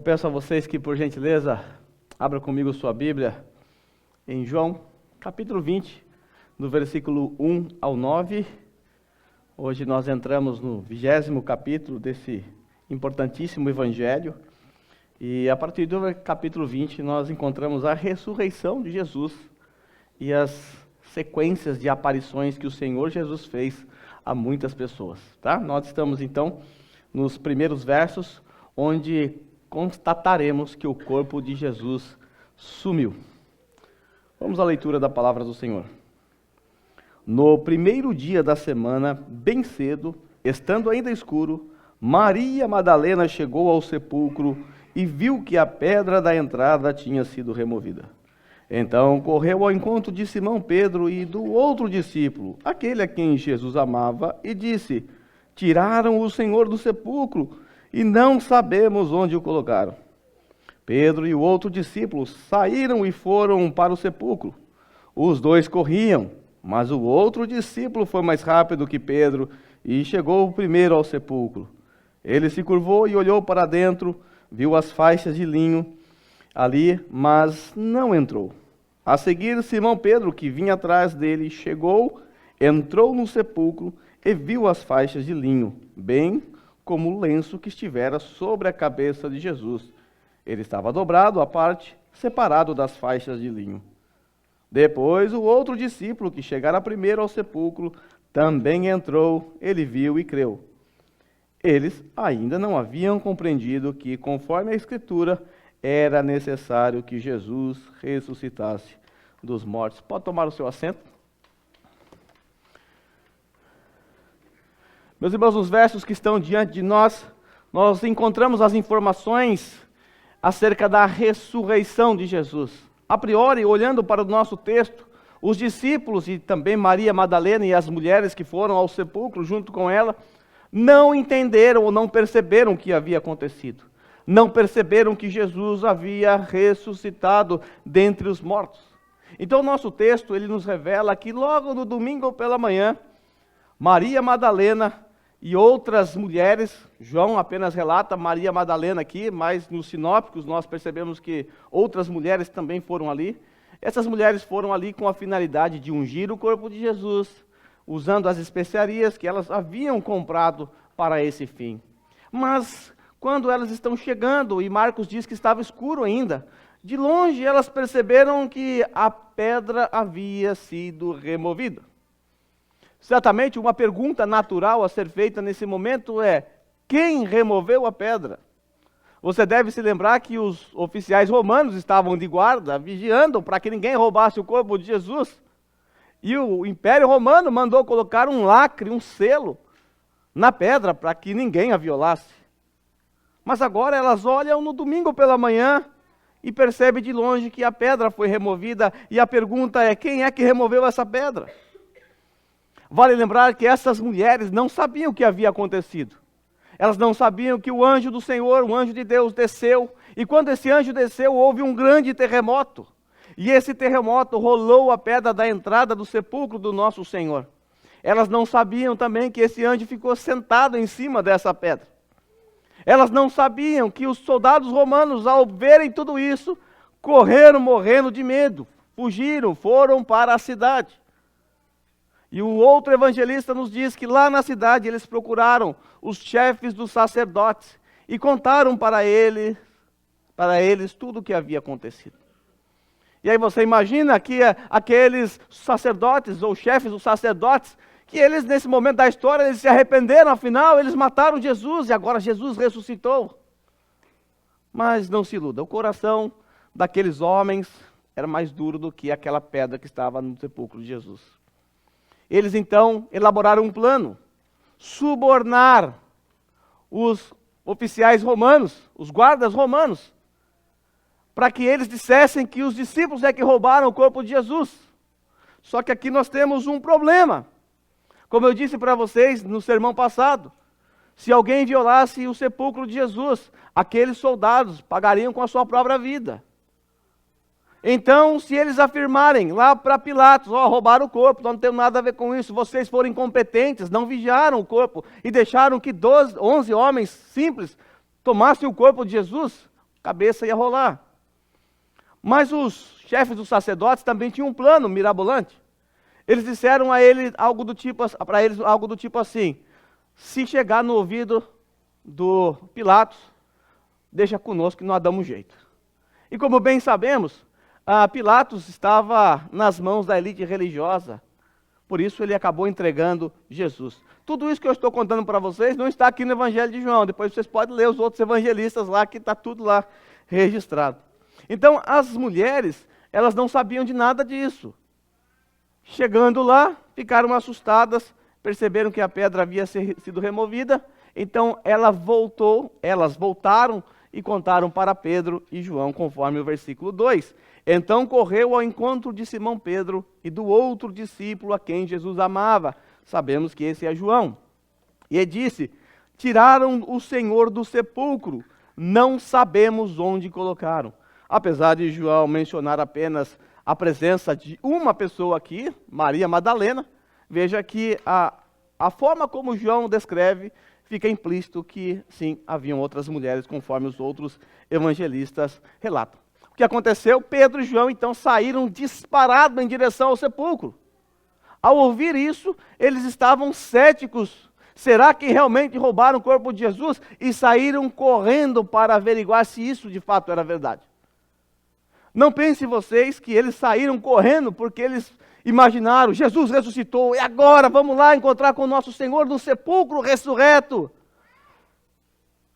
peço a vocês que, por gentileza, abra comigo sua Bíblia em João, capítulo 20, no versículo 1 ao 9. Hoje nós entramos no 20º capítulo desse importantíssimo evangelho. E a partir do capítulo 20 nós encontramos a ressurreição de Jesus e as sequências de aparições que o Senhor Jesus fez a muitas pessoas. Tá? Nós estamos então nos primeiros versos, onde constataremos que o corpo de Jesus sumiu. Vamos à leitura da palavra do Senhor. No primeiro dia da semana, bem cedo, estando ainda escuro, Maria Madalena chegou ao sepulcro e viu que a pedra da entrada tinha sido removida. Então correu ao encontro de Simão Pedro e do outro discípulo, aquele a quem Jesus amava, e disse: tiraram o Senhor do sepulcro e não sabemos onde o colocaram. Pedro e o outro discípulo saíram e foram para o sepulcro. Os dois corriam, mas o outro discípulo foi mais rápido que Pedro e chegou primeiro ao sepulcro. Ele se curvou e olhou para dentro, viu as faixas de linho ali, mas não entrou. A seguir, Simão Pedro, que vinha atrás dele, chegou, entrou no sepulcro e viu as faixas de linho, bem como o lenço que estivera sobre a cabeça de Jesus. Ele estava dobrado à parte, separado das faixas de linho. Depois, o outro discípulo, que chegara primeiro ao sepulcro, também entrou, ele viu e creu. Eles ainda não haviam compreendido que, conforme a Escritura, era necessário que Jesus ressuscitasse dos mortos. Pode tomar o seu assento? Meus irmãos, nos versos que estão diante de nós encontramos as informações acerca da ressurreição de Jesus. A priori, olhando para o nosso texto, os discípulos e também Maria Madalena e as mulheres que foram ao sepulcro junto com ela, não entenderam ou não perceberam o que havia acontecido. Não perceberam que Jesus havia ressuscitado dentre os mortos. Então o nosso texto, ele nos revela que logo no domingo pela manhã, Maria Madalena e outras mulheres, João apenas relata Maria Madalena aqui, mas nos sinópticos nós percebemos que outras mulheres também foram ali. Essas mulheres foram ali com a finalidade de ungir o corpo de Jesus, usando as especiarias que elas haviam comprado para esse fim. Mas quando elas estão chegando, e Marcos diz que estava escuro ainda, de longe elas perceberam que a pedra havia sido removida. Certamente uma pergunta natural a ser feita nesse momento é: quem removeu a pedra? Você deve se lembrar que os oficiais romanos estavam de guarda, vigiando para que ninguém roubasse o corpo de Jesus. E o Império Romano mandou colocar um lacre, um selo, na pedra para que ninguém a violasse. Mas agora elas olham no domingo pela manhã e percebem de longe que a pedra foi removida. E a pergunta é: quem é que removeu essa pedra? Vale lembrar que essas mulheres não sabiam o que havia acontecido. Elas não sabiam que o anjo do Senhor, o anjo de Deus, desceu. E quando esse anjo desceu, houve um grande terremoto. E esse terremoto rolou a pedra da entrada do sepulcro do nosso Senhor. Elas não sabiam também que esse anjo ficou sentado em cima dessa pedra. Elas não sabiam que os soldados romanos, ao verem tudo isso, correram morrendo de medo, fugiram, foram para a cidade. E o outro evangelista nos diz que lá na cidade eles procuraram os chefes dos sacerdotes e contaram para eles tudo o que havia acontecido. E aí você imagina que aqueles sacerdotes ou chefes dos sacerdotes, que eles nesse momento da história eles se arrependeram, afinal eles mataram Jesus e agora Jesus ressuscitou. Mas não se iluda, o coração daqueles homens era mais duro do que aquela pedra que estava no sepulcro de Jesus. Eles então elaboraram um plano, subornar os oficiais romanos, os guardas romanos, para que eles dissessem que os discípulos é que roubaram o corpo de Jesus. Só que aqui nós temos um problema. Como eu disse para vocês no sermão passado, se alguém violasse o sepulcro de Jesus, aqueles soldados pagariam com a sua própria vida. Então, se eles afirmarem lá para Pilatos: roubaram o corpo, nós não temos nada a ver com isso, vocês foram incompetentes, não vigiaram o corpo e deixaram que 11 homens simples tomassem o corpo de Jesus, cabeça ia rolar. Mas os chefes dos sacerdotes também tinham um plano mirabolante. Eles disseram a ele para eles algo do tipo assim: se chegar no ouvido do Pilatos, deixa conosco que nós damos jeito. E como bem sabemos, Pilatos estava nas mãos da elite religiosa, por isso ele acabou entregando Jesus. Tudo isso que eu estou contando para vocês não está aqui no Evangelho de João, depois vocês podem ler os outros evangelistas lá, que está tudo lá registrado. Então as mulheres, elas não sabiam de nada disso. Chegando lá, ficaram assustadas, perceberam que a pedra havia sido removida, então elas voltaram e contaram para Pedro e João, conforme o versículo 2. Então correu ao encontro de Simão Pedro e do outro discípulo a quem Jesus amava. Sabemos que esse é João. E disse: tiraram o Senhor do sepulcro, não sabemos onde colocaram. Apesar de João mencionar apenas a presença de uma pessoa aqui, Maria Madalena, veja que a forma como João descreve, fica implícito que sim, haviam outras mulheres, conforme os outros evangelistas relatam. O que aconteceu? Pedro e João então saíram disparados em direção ao sepulcro. Ao ouvir isso, eles estavam céticos. Será que realmente roubaram o corpo de Jesus? E saíram correndo para averiguar se isso de fato era verdade. Não pensem vocês que eles saíram correndo porque eles imaginaram: Jesus ressuscitou, e agora vamos lá encontrar com o nosso Senhor no sepulcro ressurreto.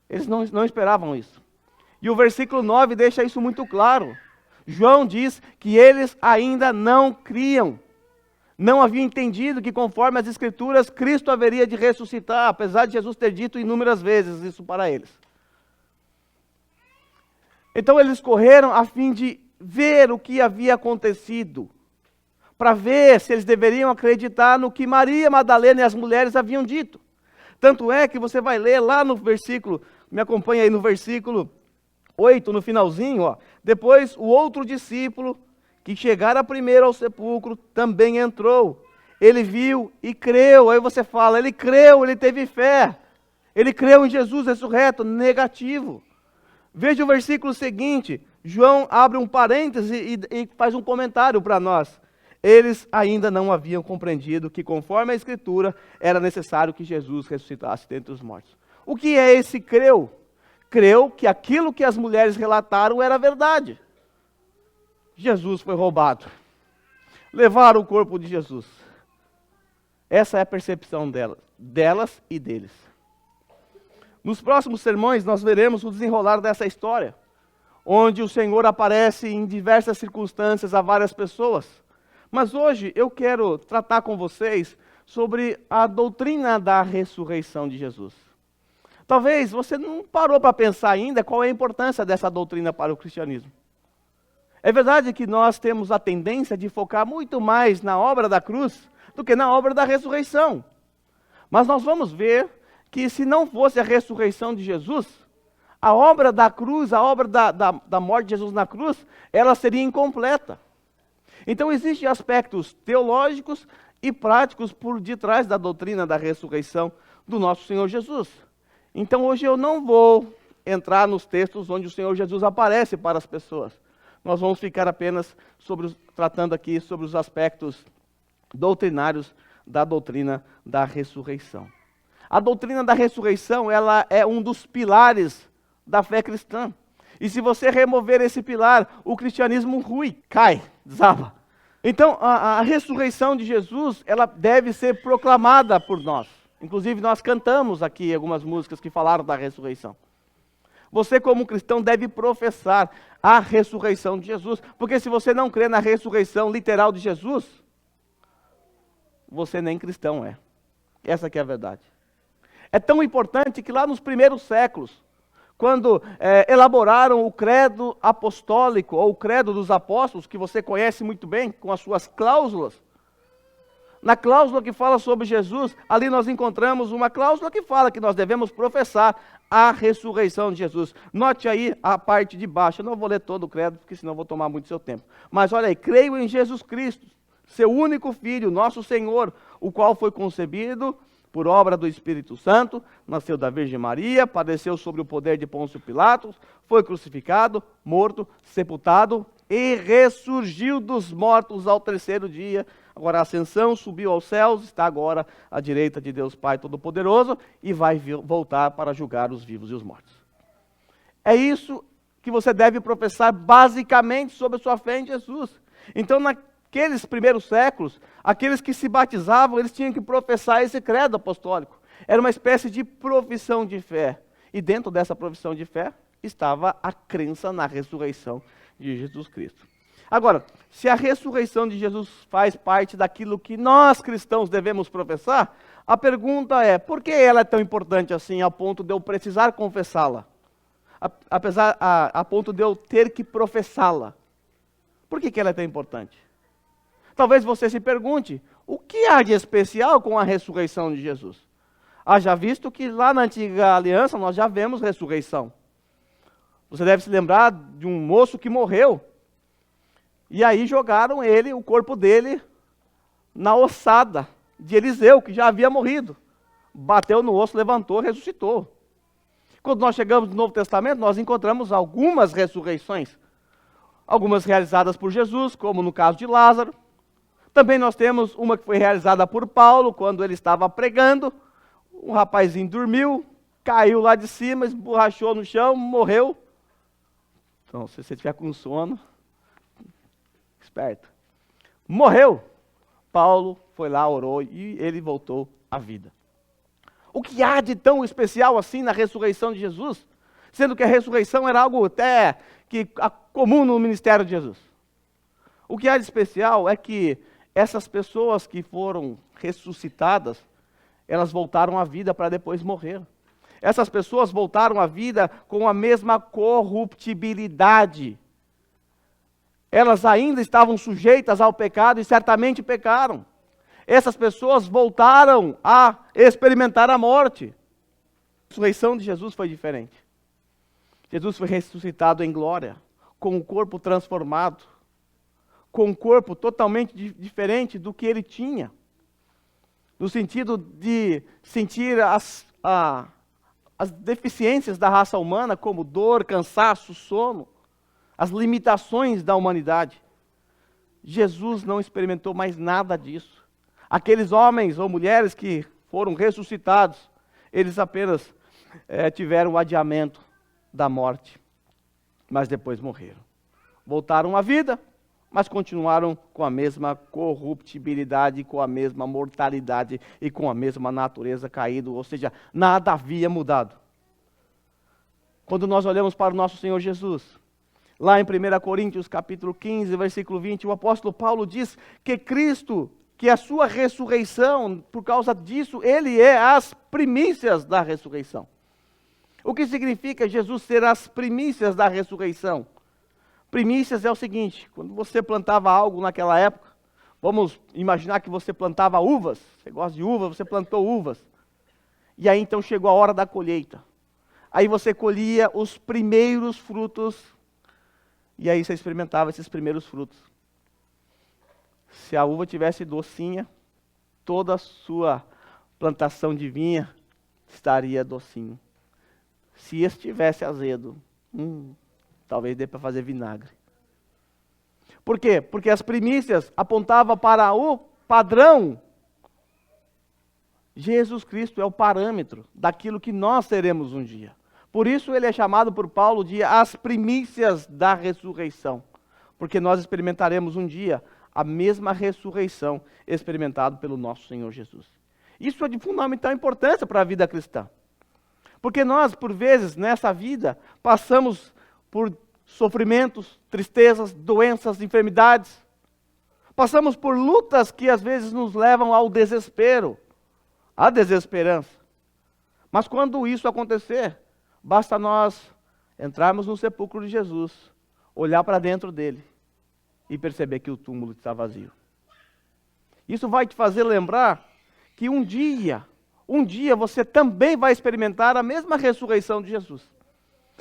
Eles não esperavam isso. E o versículo 9 deixa isso muito claro. João diz que eles ainda não criam. Não haviam entendido que, conforme as Escrituras, Cristo haveria de ressuscitar, apesar de Jesus ter dito inúmeras vezes isso para eles. Então eles correram a fim de ver o que havia acontecido, para ver se eles deveriam acreditar no que Maria Madalena e as mulheres haviam dito. Tanto é que você vai ler lá no versículo, me acompanha aí no versículo 8, no finalzinho, ó. Depois o outro discípulo, que chegara primeiro ao sepulcro, também entrou. Ele viu e creu. Aí você fala, ele creu, ele teve fé. Ele creu em Jesus ressurreto. Negativo. Veja o versículo seguinte. João abre um parêntese e faz um comentário para nós. Eles ainda não haviam compreendido que, conforme a Escritura, era necessário que Jesus ressuscitasse dentre os mortos. O que é esse creu? Creu que aquilo que as mulheres relataram era verdade. Jesus foi roubado. Levaram o corpo de Jesus. Essa é a percepção delas e deles. Nos próximos sermões nós veremos o desenrolar dessa história, onde o Senhor aparece em diversas circunstâncias a várias pessoas. Mas hoje eu quero tratar com vocês sobre a doutrina da ressurreição de Jesus. Talvez você não parou para pensar ainda qual é a importância dessa doutrina para o cristianismo. É verdade que nós temos a tendência de focar muito mais na obra da cruz do que na obra da ressurreição. Mas nós vamos ver que se não fosse a ressurreição de Jesus, a obra da cruz, a obra da morte de Jesus na cruz, ela seria incompleta. Então existem aspectos teológicos e práticos por detrás da doutrina da ressurreição do nosso Senhor Jesus. Então hoje eu não vou entrar nos textos onde o Senhor Jesus aparece para as pessoas. Nós vamos ficar apenas tratando aqui sobre os aspectos doutrinários da doutrina da ressurreição. A doutrina da ressurreição, ela é um dos pilares da fé cristã. E se você remover esse pilar, o cristianismo cai, desaba. Então, a ressurreição de Jesus, ela deve ser proclamada por nós. Inclusive, nós cantamos aqui algumas músicas que falaram da ressurreição. Você, como cristão, deve professar a ressurreição de Jesus. Porque se você não crê na ressurreição literal de Jesus, você nem cristão é. Essa que é a verdade. É tão importante que lá nos primeiros séculos, quando elaboraram o credo apostólico, ou o credo dos apóstolos, que você conhece muito bem, com as suas cláusulas, na cláusula que fala sobre Jesus, ali nós encontramos uma cláusula que fala que nós devemos professar a ressurreição de Jesus. Note aí a parte de baixo, eu não vou ler todo o credo, porque senão vou tomar muito seu tempo. Mas olha aí, creio em Jesus Cristo, seu único Filho, nosso Senhor, o qual foi concebido por obra do Espírito Santo, nasceu da Virgem Maria, padeceu sob o poder de Pôncio Pilatos, foi crucificado, morto, sepultado e ressurgiu dos mortos ao terceiro dia. Agora a ascensão, subiu aos céus, está agora à direita de Deus Pai Todo-Poderoso e vai voltar para julgar os vivos e os mortos. É isso que você deve professar basicamente sobre a sua fé em Jesus. Então, naqueles primeiros séculos, aqueles que se batizavam, eles tinham que professar esse credo apostólico. Era uma espécie de profissão de fé. E dentro dessa profissão de fé estava a crença na ressurreição de Jesus Cristo. Agora, se a ressurreição de Jesus faz parte daquilo que nós cristãos devemos professar, a pergunta é, por que ela é tão importante assim, a ponto de eu precisar confessá-la? A ponto de eu ter que professá-la. Por que ela é tão importante? Talvez você se pergunte, o que há de especial com a ressurreição de Jesus? Já visto que lá na antiga aliança nós já vemos ressurreição. Você deve se lembrar de um moço que morreu, e aí jogaram o corpo dele, na ossada de Eliseu, que já havia morrido. Bateu no osso, levantou, ressuscitou. Quando nós chegamos no Novo Testamento, nós encontramos algumas ressurreições. Algumas realizadas por Jesus, como no caso de Lázaro. Também nós temos uma que foi realizada por Paulo, quando ele estava pregando. Um rapazinho dormiu, caiu lá de cima, esborrachou no chão, morreu. Então, se você estiver com sono, esperto. Morreu. Paulo foi lá, orou e ele voltou à vida. O que há de tão especial assim na ressurreição de Jesus? Sendo que a ressurreição era algo até comum no ministério de Jesus. O que há de especial é que essas pessoas que foram ressuscitadas, elas voltaram à vida para depois morrer. Essas pessoas voltaram à vida com a mesma corruptibilidade. Elas ainda estavam sujeitas ao pecado e certamente pecaram. Essas pessoas voltaram a experimentar a morte. A ressurreição de Jesus foi diferente. Jesus foi ressuscitado em glória, com o corpo transformado, com um corpo totalmente diferente do que ele tinha. No sentido de sentir as deficiências da raça humana, como dor, cansaço, sono, as limitações da humanidade. Jesus não experimentou mais nada disso. Aqueles homens ou mulheres que foram ressuscitados, eles apenas tiveram o adiamento da morte, mas depois morreram. Voltaram à vida, mas continuaram com a mesma corruptibilidade, com a mesma mortalidade e com a mesma natureza caída, ou seja, nada havia mudado. Quando nós olhamos para o nosso Senhor Jesus, lá em 1 Coríntios capítulo 15, versículo 20, o apóstolo Paulo diz que Cristo, que a sua ressurreição, por causa disso, ele é as primícias da ressurreição. O que significa Jesus ser as primícias da ressurreição? Primícias é o seguinte, quando você plantava algo naquela época, vamos imaginar que você plantava uvas, você gosta de uvas, você plantou uvas, e aí então chegou a hora da colheita. Aí você colhia os primeiros frutos, e aí você experimentava esses primeiros frutos. Se a uva tivesse docinha, toda a sua plantação de vinha estaria docinho. Se estivesse azedo, talvez dê para fazer vinagre. Por quê? Porque as primícias apontavam para o padrão. Jesus Cristo é o parâmetro daquilo que nós seremos um dia. Por isso ele é chamado por Paulo de as primícias da ressurreição. Porque nós experimentaremos um dia a mesma ressurreição experimentada pelo nosso Senhor Jesus. Isso é de fundamental importância para a vida cristã. Porque nós, por vezes, nessa vida, passamos por sofrimentos, tristezas, doenças, enfermidades. Passamos por lutas que às vezes nos levam ao desespero, à desesperança. Mas quando isso acontecer, basta nós entrarmos no sepulcro de Jesus, olhar para dentro dele e perceber que o túmulo está vazio. Isso vai te fazer lembrar que um dia você também vai experimentar a mesma ressurreição de Jesus.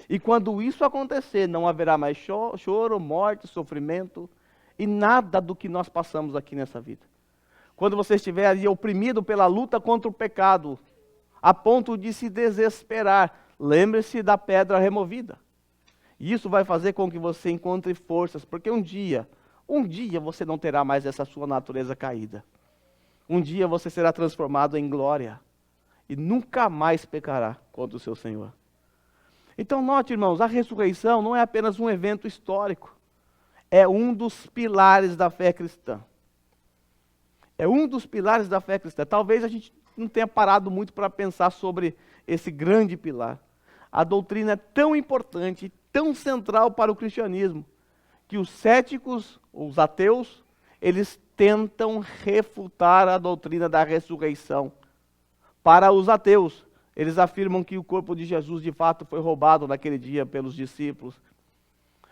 E quando isso acontecer, não haverá mais choro, morte, sofrimento e nada do que nós passamos aqui nessa vida. quando você estiver ali oprimido pela luta contra o pecado, a ponto de se desesperar, lembre-se da pedra removida. E isso vai fazer com que você encontre forças, porque um dia você não terá mais essa sua natureza caída. Um dia você será transformado em glória e nunca mais pecará contra o seu Senhor. Então note, irmãos, a ressurreição não é apenas um evento histórico, é um dos pilares da fé cristã. É um dos pilares da fé cristã. Talvez a gente não tenha parado muito para pensar sobre esse grande pilar. A doutrina é tão importante, tão central para o cristianismo, que os céticos, os ateus, eles tentam refutar a doutrina da ressurreição. Para os ateus, eles afirmam que o corpo de Jesus de fato foi roubado naquele dia pelos discípulos.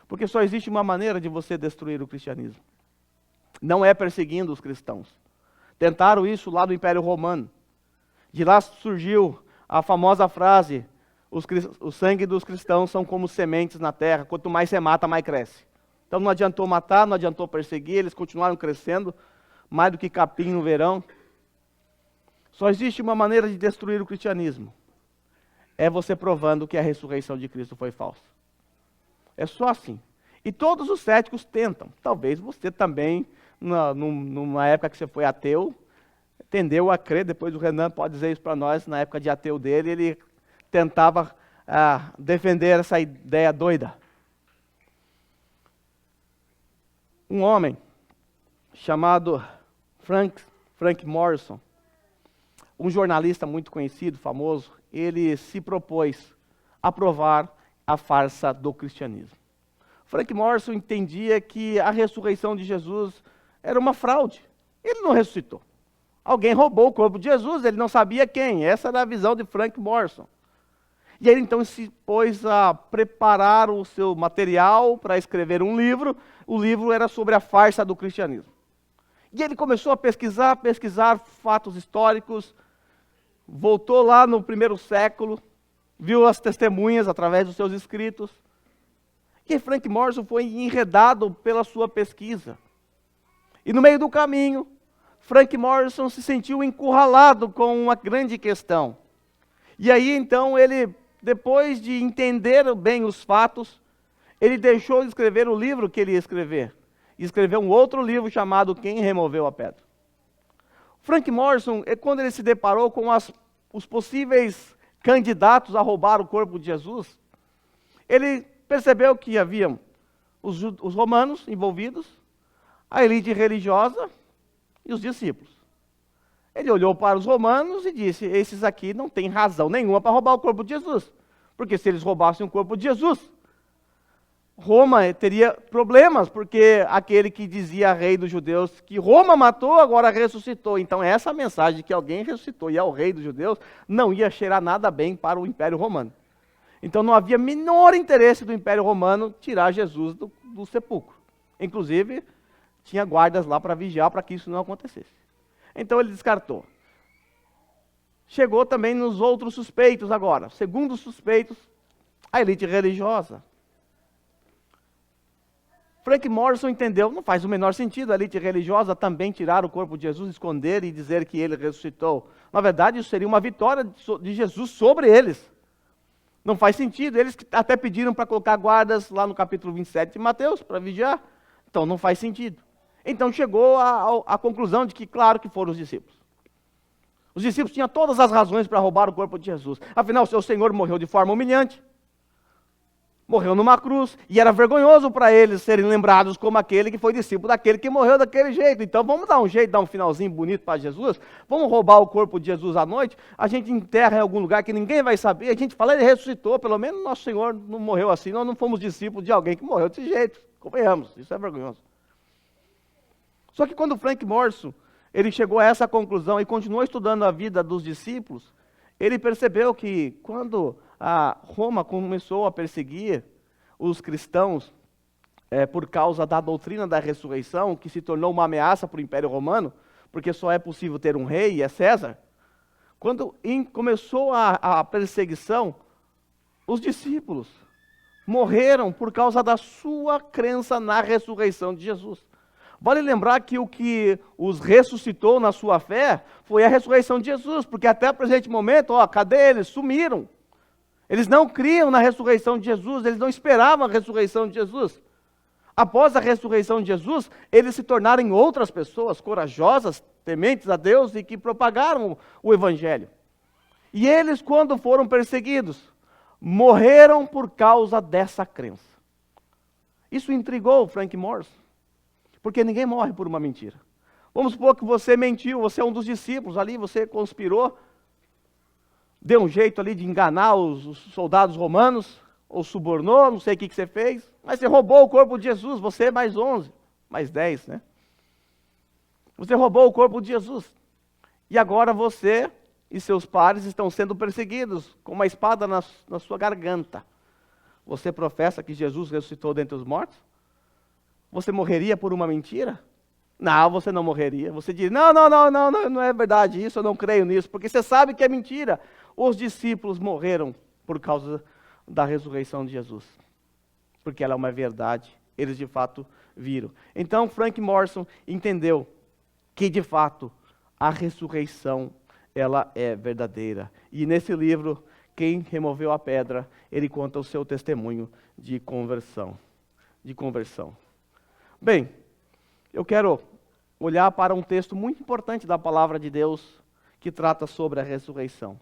Porque só existe uma maneira de você destruir o cristianismo. Não é perseguindo os cristãos. Tentaram isso lá no Império Romano. De lá surgiu a famosa frase: o sangue dos cristãos são como sementes na terra, quanto mais você mata, mais cresce. Então não adiantou matar, não adiantou perseguir, eles continuaram crescendo, mais do que capim no verão. Só existe uma maneira de destruir o cristianismo. É você provando que a ressurreição de Cristo foi falsa. É só assim. E todos os céticos tentam. Talvez você também, numa época que você foi ateu, tendeu a crer. Depois o Renan pode dizer isso para nós. Na época de ateu dele, ele tentava defender essa ideia doida. Um homem chamado Frank Morrison, um jornalista muito conhecido, famoso, ele se propôs a provar a farsa do cristianismo. Frank Morrison entendia que a ressurreição de Jesus era uma fraude. Ele não ressuscitou. Alguém roubou o corpo de Jesus, ele não sabia quem. Essa era a visão de Frank Morrison. E ele então se pôs a preparar o seu material para escrever um livro. O livro era sobre a farsa do cristianismo. E ele começou a pesquisar fatos históricos, voltou lá no primeiro século, viu as testemunhas através dos seus escritos. E Frank Morrison foi enredado pela sua pesquisa. E no meio do caminho, Frank Morrison se sentiu encurralado com uma grande questão. E aí então ele, depois de entender bem os fatos, ele deixou de escrever o livro que ele ia escrever. E escreveu um outro livro chamado Quem Removeu a Pedra. Frank Morrison, quando ele se deparou com os possíveis candidatos a roubar o corpo de Jesus, ele percebeu que haviam os romanos envolvidos, a elite religiosa e os discípulos. Ele olhou para os romanos e disse: esses aqui não têm razão nenhuma para roubar o corpo de Jesus. Porque se eles roubassem o corpo de Jesus, Roma teria problemas, porque aquele que dizia rei dos judeus que Roma matou, agora ressuscitou. Então essa mensagem de que alguém ressuscitou e é o rei dos judeus, não ia cheirar nada bem para o Império Romano. Então não havia menor interesse do Império Romano tirar Jesus do sepulcro. Inclusive, tinha guardas lá para vigiar para que isso não acontecesse. Então ele descartou. Chegou também nos outros suspeitos agora. Segundo os suspeitos, a elite religiosa. Frank Morrison entendeu, não faz o menor sentido a elite religiosa também tirar o corpo de Jesus, esconder e dizer que ele ressuscitou. Na verdade, isso seria uma vitória de Jesus sobre eles. Não faz sentido. Eles até pediram para colocar guardas lá no capítulo 27 de Mateus, para vigiar. Então não faz sentido. Então chegou à conclusão de que, claro, que foram os discípulos. Os discípulos tinham todas as razões para roubar o corpo de Jesus. Afinal, o seu Senhor morreu de forma humilhante. Morreu numa cruz, e era vergonhoso para eles serem lembrados como aquele que foi discípulo daquele que morreu daquele jeito. Então vamos dar um jeito, dar um finalzinho bonito para Jesus, vamos roubar o corpo de Jesus à noite, a gente enterra em algum lugar que ninguém vai saber, a gente fala, ele ressuscitou, pelo menos nosso Senhor não morreu assim, nós não fomos discípulos de alguém que morreu desse jeito, convenhamos, isso é vergonhoso. Só que quando Frank Morrison, ele chegou a essa conclusão e continuou estudando a vida dos discípulos, ele percebeu que quando a Roma começou a perseguir os cristãos por causa da doutrina da ressurreição, que se tornou uma ameaça para o Império Romano, porque só é possível ter um rei, e é César. Quando começou a perseguição, os discípulos morreram por causa da sua crença na ressurreição de Jesus. Vale lembrar que o que os ressuscitou na sua fé foi a ressurreição de Jesus, porque até o presente momento, cadê eles? Sumiram. Eles não criam na ressurreição de Jesus, eles não esperavam a ressurreição de Jesus. Após a ressurreição de Jesus, eles se tornaram outras pessoas corajosas, tementes a Deus e que propagaram o Evangelho. E eles, quando foram perseguidos, morreram por causa dessa crença. Isso intrigou Frank Morris, porque ninguém morre por uma mentira. Vamos supor que você mentiu, você é um dos discípulos ali, você conspirou, deu um jeito ali de enganar os soldados romanos, ou subornou, não sei o que você fez, mas você roubou o corpo de Jesus, você mais 11, mais 10, né? Você roubou o corpo de Jesus. E agora você e seus pares estão sendo perseguidos com uma espada na sua garganta. Você professa que Jesus ressuscitou dentre os mortos? Você morreria por uma mentira? Não, você não morreria. Você diz, não é verdade isso, eu não creio nisso, porque você sabe que é mentira. Os discípulos morreram por causa da ressurreição de Jesus, porque ela é uma verdade, eles de fato viram. Então Frank Morrison entendeu que de fato a ressurreição ela é verdadeira. E nesse livro, Quem Removeu a Pedra, ele conta o seu testemunho de conversão. Bem, eu quero olhar para um texto muito importante da palavra de Deus que trata sobre a ressurreição.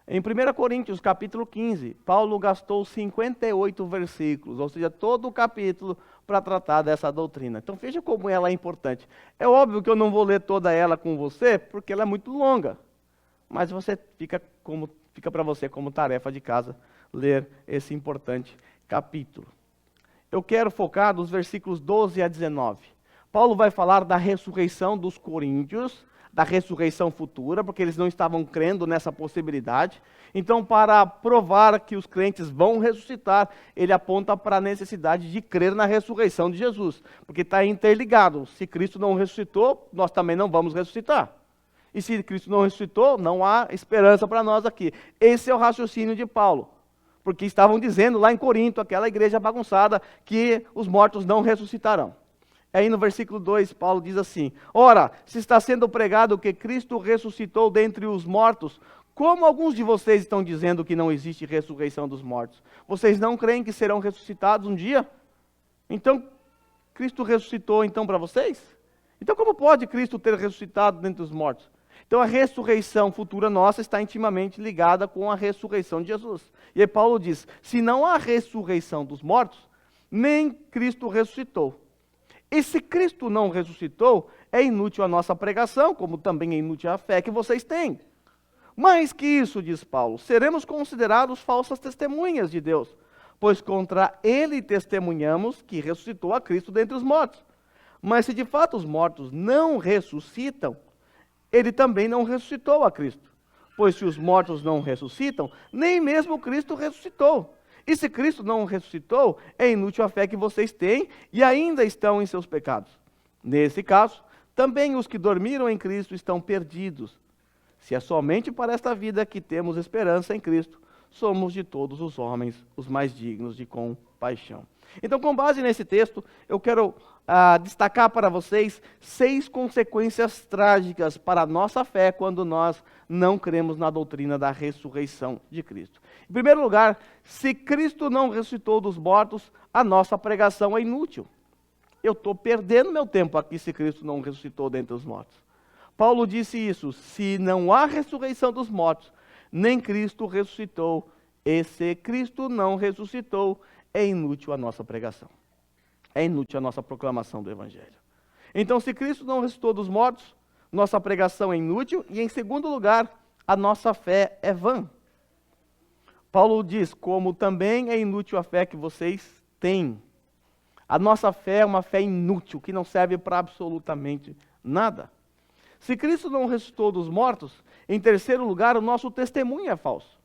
Em 1 Coríntios, capítulo 15, Paulo gastou 58 versículos, ou seja, todo o capítulo para tratar dessa doutrina. Então veja como ela é importante. É óbvio que eu não vou ler toda ela com você, porque ela é muito longa. Mas fica para você como tarefa de casa ler esse importante capítulo. Eu quero focar dos versículos 12 a 19. Paulo vai falar da ressurreição dos coríntios, da ressurreição futura, porque eles não estavam crendo nessa possibilidade. Então, para provar que os crentes vão ressuscitar, ele aponta para a necessidade de crer na ressurreição de Jesus, porque está interligado. Se Cristo não ressuscitou, nós também não vamos ressuscitar. E se Cristo não ressuscitou, não há esperança para nós aqui. Esse é o raciocínio de Paulo, porque estavam dizendo lá em Corinto, aquela igreja bagunçada, que os mortos não ressuscitarão. Aí no versículo 2, Paulo diz assim: ora, se está sendo pregado que Cristo ressuscitou dentre os mortos, como alguns de vocês estão dizendo que não existe ressurreição dos mortos? Vocês não creem que serão ressuscitados um dia? Então, Cristo ressuscitou então para vocês? Então como pode Cristo ter ressuscitado dentre os mortos? Então a ressurreição futura nossa está intimamente ligada com a ressurreição de Jesus. E aí Paulo diz, se não há ressurreição dos mortos, nem Cristo ressuscitou. E se Cristo não ressuscitou, é inútil a nossa pregação, como também é inútil a fé que vocês têm. Mais que isso, diz Paulo, seremos considerados falsas testemunhas de Deus, pois contra ele testemunhamos que ressuscitou a Cristo dentre os mortos. Mas se de fato os mortos não ressuscitam, ele também não ressuscitou a Cristo. Pois se os mortos não ressuscitam, nem mesmo Cristo ressuscitou. E se Cristo não ressuscitou, é inútil a fé que vocês têm e ainda estão em seus pecados. Nesse caso, também os que dormiram em Cristo estão perdidos. Se é somente para esta vida que temos esperança em Cristo, somos de todos os homens os mais dignos de compaixão. Então, com base nesse texto, eu quero destacar para vocês 6 consequências trágicas para a nossa fé quando nós não cremos na doutrina da ressurreição de Cristo. Em primeiro lugar, se Cristo não ressuscitou dos mortos, a nossa pregação é inútil. Eu estou perdendo meu tempo aqui se Cristo não ressuscitou dentre os mortos. Paulo disse isso, se não há ressurreição dos mortos, nem Cristo ressuscitou, e se Cristo não ressuscitou, é inútil a nossa pregação. É inútil a nossa proclamação do Evangelho. Então, se Cristo não ressuscitou dos mortos, nossa pregação é inútil, e em segundo lugar, a nossa fé é vã. Paulo diz, como também é inútil a fé que vocês têm. A nossa fé é uma fé inútil, que não serve para absolutamente nada. Se Cristo não ressuscitou dos mortos, em terceiro lugar, o nosso testemunho é falso.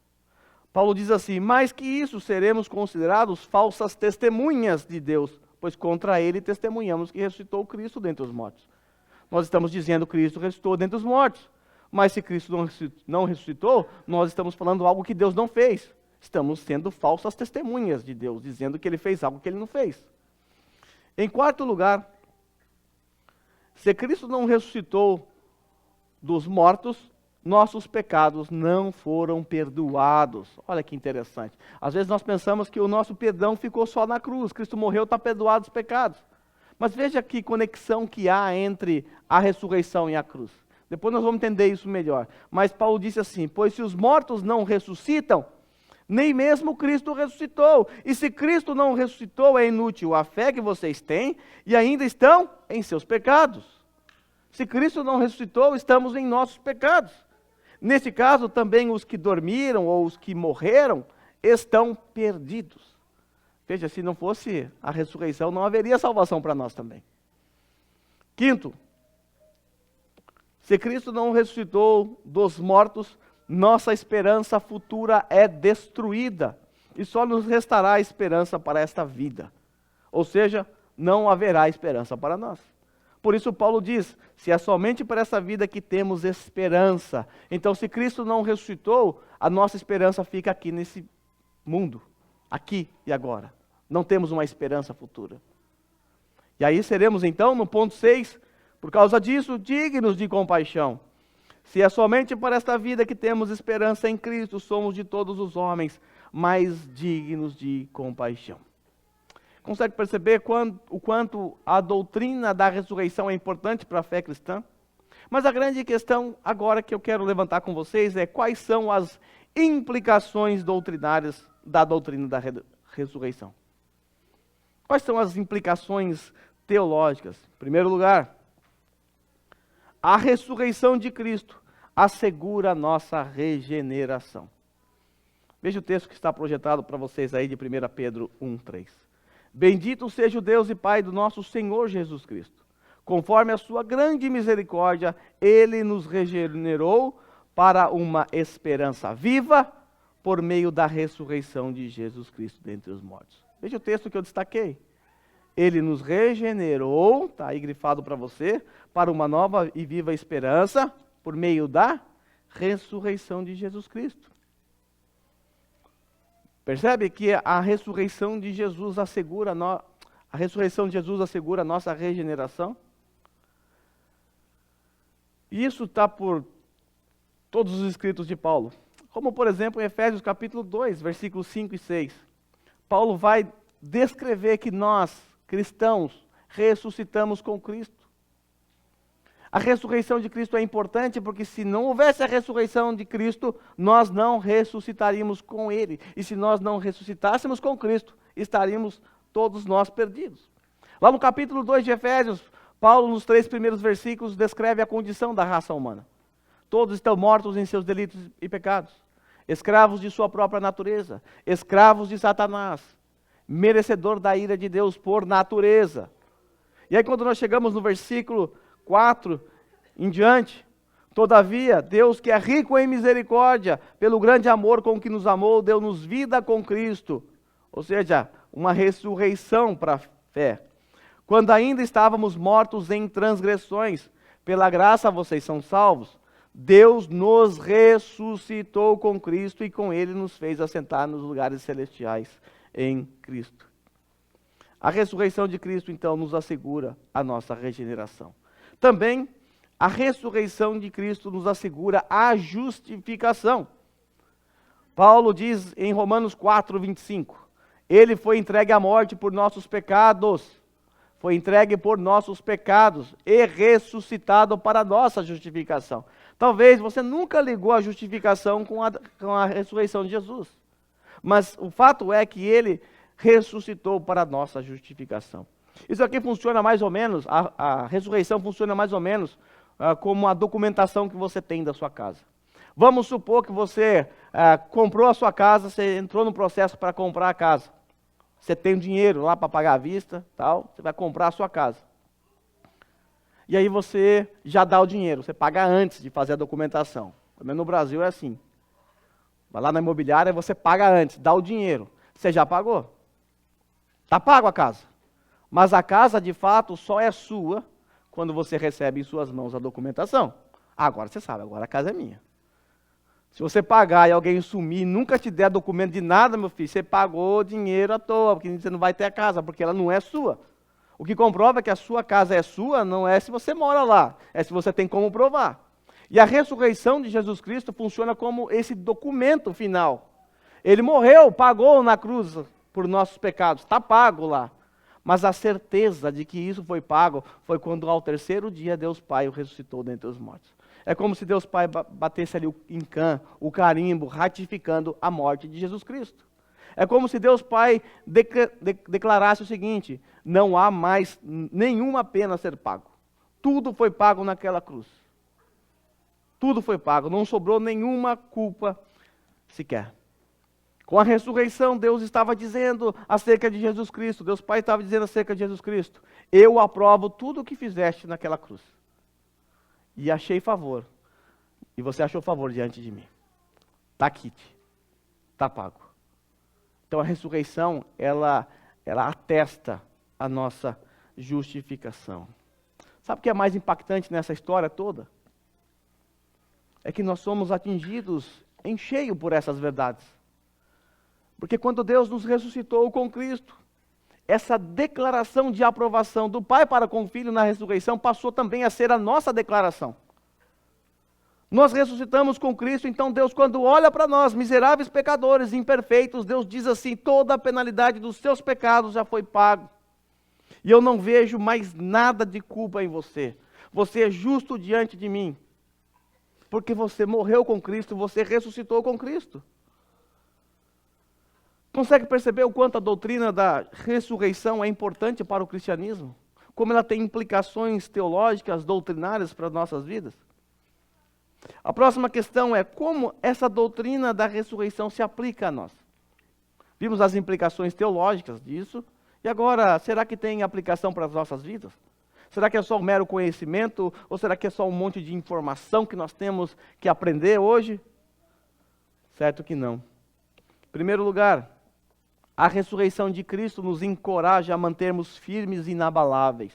Paulo diz assim, mais que isso, seremos considerados falsas testemunhas de Deus, pois contra ele testemunhamos que ressuscitou Cristo dentre os mortos. Nós estamos dizendo que Cristo ressuscitou dentre os mortos, mas se Cristo não ressuscitou, nós estamos falando algo que Deus não fez. Estamos sendo falsas testemunhas de Deus, dizendo que ele fez algo que ele não fez. Em quarto lugar, Se Cristo não ressuscitou dos mortos, nossos pecados não foram perdoados. Olha que interessante. Às vezes nós pensamos que o nosso perdão ficou só na cruz. Cristo morreu, está perdoado os pecados. Mas veja que conexão que há entre a ressurreição e a cruz. Depois nós vamos entender isso melhor. Mas Paulo disse assim: pois se os mortos não ressuscitam, nem mesmo Cristo ressuscitou. E se Cristo não ressuscitou, é inútil a fé que vocês têm e ainda estão em seus pecados. Se Cristo não ressuscitou, estamos em nossos pecados. Nesse caso, também os que dormiram ou os que morreram estão perdidos. Veja, se não fosse a ressurreição, não haveria salvação para nós também. Quinto, se Cristo não ressuscitou dos mortos, nossa esperança futura é destruída. E só nos restará a esperança para esta vida. Ou seja, não haverá esperança para nós. Por isso Paulo diz, se é somente para essa vida que temos esperança. Então, se Cristo não ressuscitou, a nossa esperança fica aqui nesse mundo. Aqui e agora. Não temos uma esperança futura. E aí seremos então, no ponto 6, por causa disso, dignos de compaixão. Se é somente para esta vida que temos esperança em Cristo, somos de todos os homens mais dignos de compaixão. Consegue perceber o quanto a doutrina da ressurreição é importante para a fé cristã? Mas a grande questão agora que eu quero levantar com vocês é quais são as implicações doutrinárias da doutrina da ressurreição. Quais são as implicações teológicas? Em primeiro lugar, a ressurreição de Cristo assegura a nossa regeneração. Veja o texto que está projetado para vocês aí de 1 Pedro 1:3. Bendito seja o Deus e Pai do nosso Senhor Jesus Cristo. Conforme a sua grande misericórdia, Ele nos regenerou para uma esperança viva por meio da ressurreição de Jesus Cristo dentre os mortos. Veja o texto que eu destaquei. Ele nos regenerou, está aí grifado para você, para uma nova e viva esperança por meio da ressurreição de Jesus Cristo. Percebe que a ressurreição de Jesus assegura a nossa regeneração? E isso está por todos os escritos de Paulo. Como, por exemplo, em Efésios capítulo 2, versículos 5 e 6. Paulo vai descrever que nós, cristãos, ressuscitamos com Cristo. A ressurreição de Cristo é importante porque se não houvesse a ressurreição de Cristo, nós não ressuscitaríamos com Ele. E se nós não ressuscitássemos com Cristo, estaríamos todos nós perdidos. Lá no capítulo 2 de Efésios, Paulo, nos 3 primeiros versículos, descreve a condição da raça humana. Todos estão mortos em seus delitos e pecados, escravos de sua própria natureza, escravos de Satanás, merecedor da ira de Deus por natureza. E aí quando nós chegamos no versículo 4 em diante, todavia, Deus que é rico em misericórdia, pelo grande amor com que nos amou, deu-nos vida com Cristo, ou seja, uma ressurreição para a fé. Quando ainda estávamos mortos em transgressões, pela graça vocês são salvos, Deus nos ressuscitou com Cristo e com Ele nos fez assentar nos lugares celestiais em Cristo. A ressurreição de Cristo, então, nos assegura a nossa regeneração. Também, a ressurreição de Cristo nos assegura a justificação. Paulo diz em Romanos 4:25, Ele foi entregue à morte por nossos pecados, foi entregue por nossos pecados e ressuscitado para a nossa justificação. Talvez você nunca ligou a justificação com a ressurreição de Jesus, mas o fato é que Ele ressuscitou para a nossa justificação. Isso aqui funciona mais ou menos, a ressurreição funciona mais ou menos como a documentação que você tem da sua casa. Vamos supor que você comprou a sua casa, você entrou no processo para comprar a casa. Você tem dinheiro lá para pagar à vista, tal, você vai comprar a sua casa. E aí você já dá o dinheiro, você paga antes de fazer a documentação. Pelo menos no Brasil é assim. Vai lá na imobiliária e você paga antes, dá o dinheiro. Você já pagou. Está pago a casa. Mas a casa, de fato, só é sua quando você recebe em suas mãos a documentação. Agora você sabe, agora a casa é minha. Se você pagar e alguém sumir e nunca te der documento de nada, meu filho, você pagou dinheiro à toa, porque você não vai ter a casa, porque ela não é sua. O que comprova que a sua casa é sua não é se você mora lá, é se você tem como provar. E a ressurreição de Jesus Cristo funciona como esse documento final. Ele morreu, pagou na cruz por nossos pecados, está pago lá. Mas a certeza de que isso foi pago foi quando ao terceiro dia Deus Pai o ressuscitou dentre os mortos. É como se Deus Pai batesse ali o carimbo, ratificando a morte de Jesus Cristo. É como se Deus Pai declarasse o seguinte: não há mais nenhuma pena a ser pago. Tudo foi pago naquela cruz. Tudo foi pago, não sobrou nenhuma culpa sequer. Com a ressurreição, Deus estava dizendo acerca de Jesus Cristo, Deus Pai estava dizendo acerca de Jesus Cristo: eu aprovo tudo o que fizeste naquela cruz. E achei favor. E você achou favor diante de mim. Está quite. Está pago. Então a ressurreição, ela atesta a nossa justificação. Sabe o que é mais impactante nessa história toda? É que nós somos atingidos em cheio por essas verdades. Porque quando Deus nos ressuscitou com Cristo, essa declaração de aprovação do Pai para com o Filho na ressurreição passou também a ser a nossa declaração. Nós ressuscitamos com Cristo, então Deus, quando olha para nós, miseráveis pecadores, imperfeitos, Deus diz assim: toda a penalidade dos seus pecados já foi pago. E eu não vejo mais nada de culpa em você. Você é justo diante de mim. Porque você morreu com Cristo, você ressuscitou com Cristo. Consegue perceber o quanto a doutrina da ressurreição é importante para o cristianismo? Como ela tem implicações teológicas, doutrinárias para as nossas vidas? A próxima questão é: como essa doutrina da ressurreição se aplica a nós? Vimos as implicações teológicas disso, e agora, será que tem aplicação para as nossas vidas? Será que é só um mero conhecimento, ou será que é só um monte de informação que nós temos que aprender hoje? Certo que não. Em primeiro lugar, a ressurreição de Cristo nos encoraja a mantermos firmes e inabaláveis.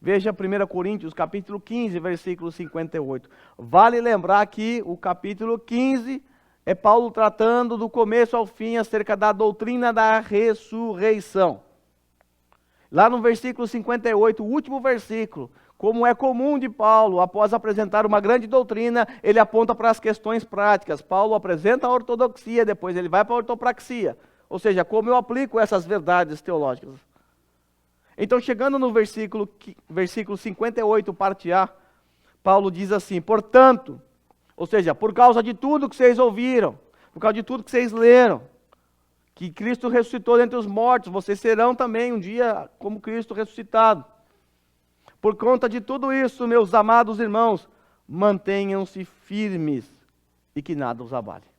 Veja 1 Coríntios, capítulo 15, versículo 58. Vale lembrar que o capítulo 15 é Paulo tratando do começo ao fim acerca da doutrina da ressurreição. Lá no versículo 58, o último versículo, como é comum de Paulo, após apresentar uma grande doutrina, ele aponta para as questões práticas. Paulo apresenta a ortodoxia, depois ele vai para a ortopraxia. Ou seja, como eu aplico essas verdades teológicas. Então, chegando no versículo 58, parte A, Paulo diz assim: portanto, ou seja, por causa de tudo que vocês ouviram, por causa de tudo que vocês leram, que Cristo ressuscitou dentre os mortos, vocês serão também um dia como Cristo ressuscitado. Por conta de tudo isso, meus amados irmãos, mantenham-se firmes e que nada os abale.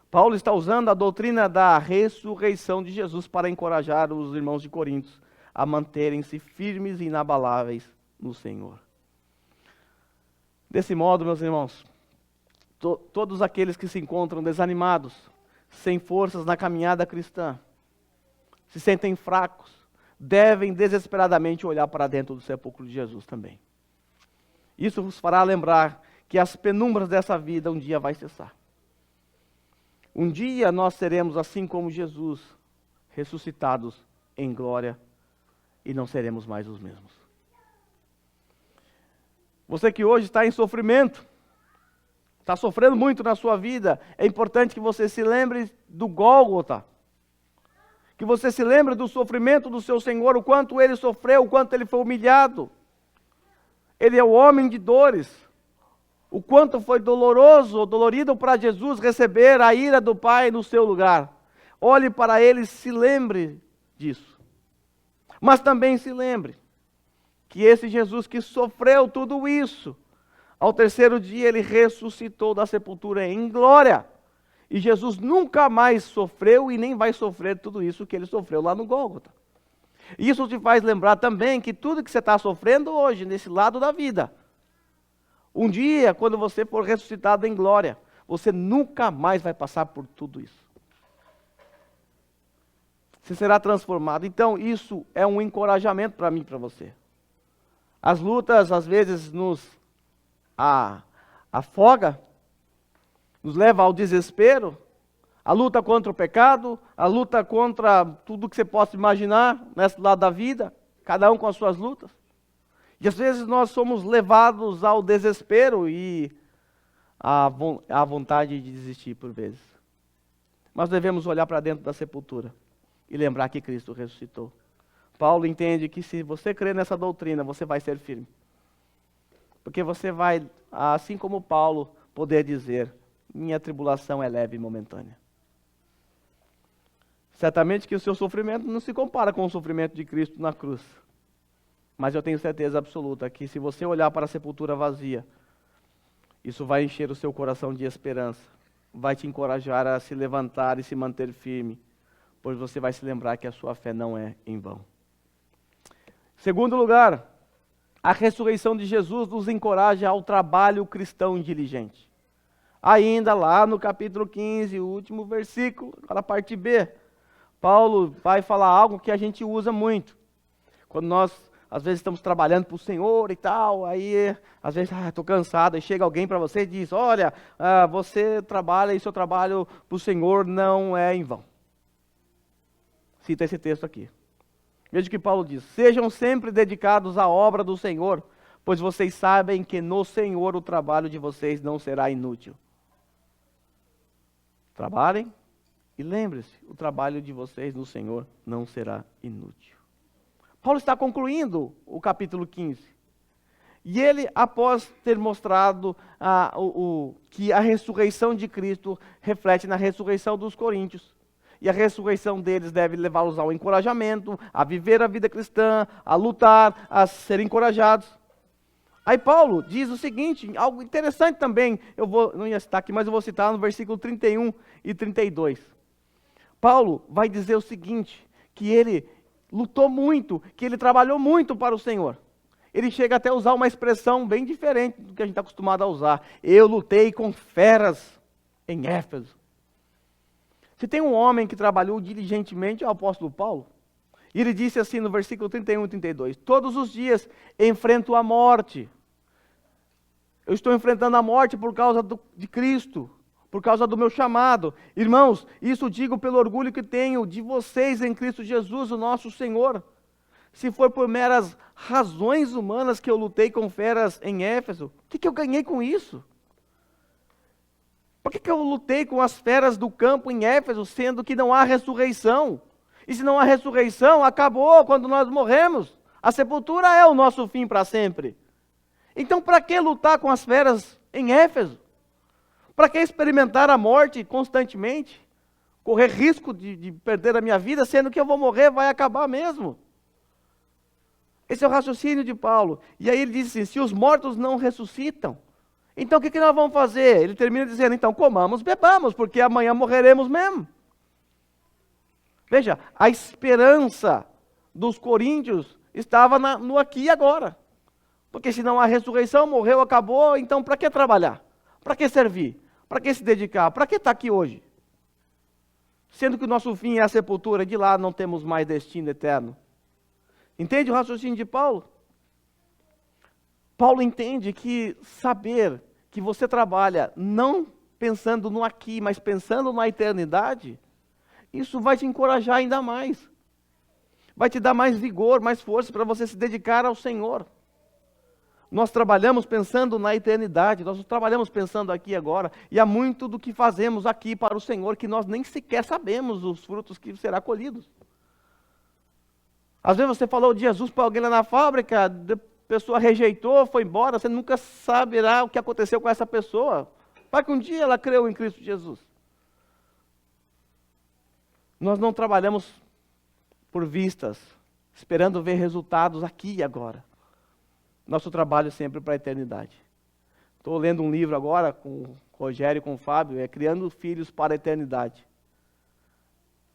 Paulo está usando a doutrina da ressurreição de Jesus para encorajar os irmãos de Corinto a manterem-se firmes e inabaláveis no Senhor. Desse modo, meus irmãos, todos aqueles que se encontram desanimados, sem forças na caminhada cristã, se sentem fracos, devem desesperadamente olhar para dentro do sepulcro de Jesus também. Isso vos fará lembrar que as penumbras dessa vida um dia vai cessar. Um dia nós seremos assim como Jesus, ressuscitados em glória, e não seremos mais os mesmos. Você que hoje está em sofrimento, está sofrendo muito na sua vida, é importante que você se lembre do Gólgota, que você se lembre do sofrimento do seu Senhor, o quanto Ele sofreu, o quanto Ele foi humilhado. Ele é o homem de dores. O quanto foi doloroso, dolorido para Jesus receber a ira do Pai no seu lugar. Olhe para Ele e se lembre disso. Mas também se lembre que esse Jesus que sofreu tudo isso, ao terceiro dia Ele ressuscitou da sepultura em glória. E Jesus nunca mais sofreu e nem vai sofrer tudo isso que Ele sofreu lá no Gólgota. Isso te faz lembrar também que tudo que você está sofrendo hoje, nesse lado da vida, um dia, quando você for ressuscitado em glória, você nunca mais vai passar por tudo isso. Você será transformado. Então, isso é um encorajamento para mim e para você. As lutas, às vezes, nos afoga, nos leva ao desespero, A luta contra o pecado, a luta contra tudo que você possa imaginar nesse lado da vida, cada um com as suas lutas. E às vezes nós somos levados ao desespero e à vontade de desistir por vezes. Mas devemos olhar para dentro da sepultura e lembrar que Cristo ressuscitou. Paulo entende que se você crer nessa doutrina, você vai ser firme. Porque você vai, assim como Paulo, poder dizer: minha tribulação é leve e momentânea. Certamente que o seu sofrimento não se compara com o sofrimento de Cristo na cruz. Mas eu tenho certeza absoluta que se você olhar para a sepultura vazia, isso vai encher o seu coração de esperança. Vai te encorajar a se levantar e se manter firme, pois você vai se lembrar que a sua fé não é em vão. Segundo lugar, a ressurreição de Jesus nos encoraja ao trabalho cristão diligente. Ainda lá no capítulo 15, o último versículo, a parte B, Paulo vai falar algo que a gente usa muito. Quando nós, às vezes, estamos trabalhando para o Senhor e tal, aí, às vezes, estou cansado, aí chega alguém para você e diz: olha, você trabalha e seu trabalho para o Senhor não é em vão. Cita esse texto aqui. Veja o que Paulo diz: sejam sempre dedicados à obra do Senhor, pois vocês sabem que no Senhor o trabalho de vocês não será inútil. Trabalhem e lembre-se, o trabalho de vocês no Senhor não será inútil. Paulo está concluindo o capítulo 15. E ele, após ter mostrado que a ressurreição de Cristo reflete na ressurreição dos coríntios, e a ressurreição deles deve levá-los ao encorajamento, a viver a vida cristã, a lutar, a ser encorajados. Aí Paulo diz o seguinte, algo interessante também, não ia citar aqui, mas eu vou citar no versículo 31 e 32. Paulo vai dizer o seguinte, que ele lutou muito, que ele trabalhou muito para o Senhor. Ele chega até a usar uma expressão bem diferente do que a gente está acostumado a usar. Eu lutei com feras em Éfeso. Se tem um homem que trabalhou diligentemente, é o apóstolo Paulo. E ele disse assim no versículo 31 e 32, todos os dias enfrento a morte. Eu estou enfrentando a morte por causa de Cristo, por causa do meu chamado. Irmãos, isso digo pelo orgulho que tenho de vocês em Cristo Jesus, o nosso Senhor. Se for por meras razões humanas que eu lutei com feras em Éfeso, o que eu ganhei com isso? Por que eu lutei com as feras do campo em Éfeso, sendo que não há ressurreição? E se não há ressurreição, acabou quando nós morremos. A sepultura é o nosso fim para sempre. Então, para que lutar com as feras em Éfeso? Para que experimentar a morte constantemente? Correr risco de perder a minha vida, sendo que eu vou morrer, vai acabar mesmo. Esse é o raciocínio de Paulo. E aí ele diz assim, se os mortos não ressuscitam, então o que nós vamos fazer? Ele termina dizendo, então comamos, bebamos, porque amanhã morreremos mesmo. Veja, a esperança dos coríntios estava no aqui e agora. Porque se não há ressurreição, morreu, acabou, então para que trabalhar? Para que servir? Para que se dedicar? Para que estar aqui hoje? Sendo que o nosso fim é a sepultura, de lá não temos mais destino eterno. Entende o raciocínio de Paulo? Paulo entende que saber que você trabalha não pensando no aqui, mas pensando na eternidade, isso vai te encorajar ainda mais. Vai te dar mais vigor, mais força para você se dedicar ao Senhor. Nós trabalhamos pensando na eternidade, nós trabalhamos pensando aqui e agora, e há muito do que fazemos aqui para o Senhor que nós nem sequer sabemos os frutos que serão colhidos. Às vezes você falou de Jesus para alguém lá na fábrica, a pessoa rejeitou, foi embora, você nunca saberá o que aconteceu com essa pessoa. Vai que um dia ela creu em Cristo Jesus. Nós não trabalhamos por vistas, esperando ver resultados aqui e agora. Nosso trabalho é sempre para a eternidade. Estou lendo um livro agora com o Rogério e com o Fábio, Criando Filhos para a Eternidade.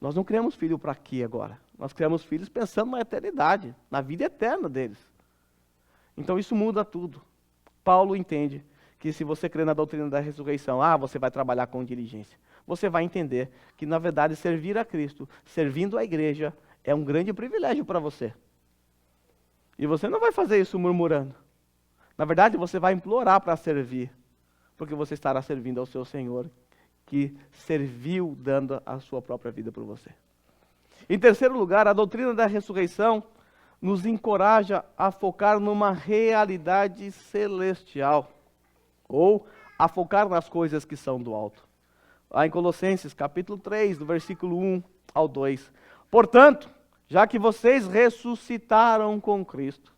Nós não criamos filho para aqui agora. Nós criamos filhos pensando na eternidade, na vida eterna deles. Então isso muda tudo. Paulo entende que se você crê na doutrina da ressurreição, você vai trabalhar com diligência. Você vai entender que na verdade servir a Cristo, servindo a igreja, é um grande privilégio para você. E você não vai fazer isso murmurando. Na verdade, você vai implorar para servir, porque você estará servindo ao seu Senhor, que serviu dando a sua própria vida por você. Em terceiro lugar, a doutrina da ressurreição nos encoraja a focar numa realidade celestial, ou a focar nas coisas que são do alto. Lá em Colossenses, capítulo 3, do versículo 1 ao 2. Portanto, já que vocês ressuscitaram com Cristo,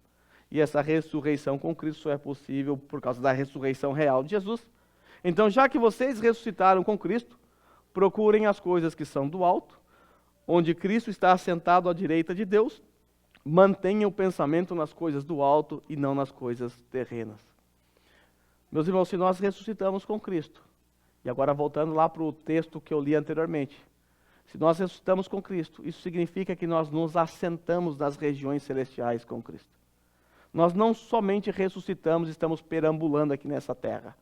e essa ressurreição com Cristo só é possível por causa da ressurreição real de Jesus, então, já que vocês ressuscitaram com Cristo, procurem as coisas que são do alto, onde Cristo está assentado à direita de Deus, mantenha o pensamento nas coisas do alto e não nas coisas terrenas. Meus irmãos, se nós ressuscitamos com Cristo, e agora voltando lá para o texto que eu li anteriormente, se nós ressuscitamos com Cristo, isso significa que nós nos assentamos nas regiões celestiais com Cristo. Nós não somente ressuscitamos, estamos perambulando aqui nessa terra.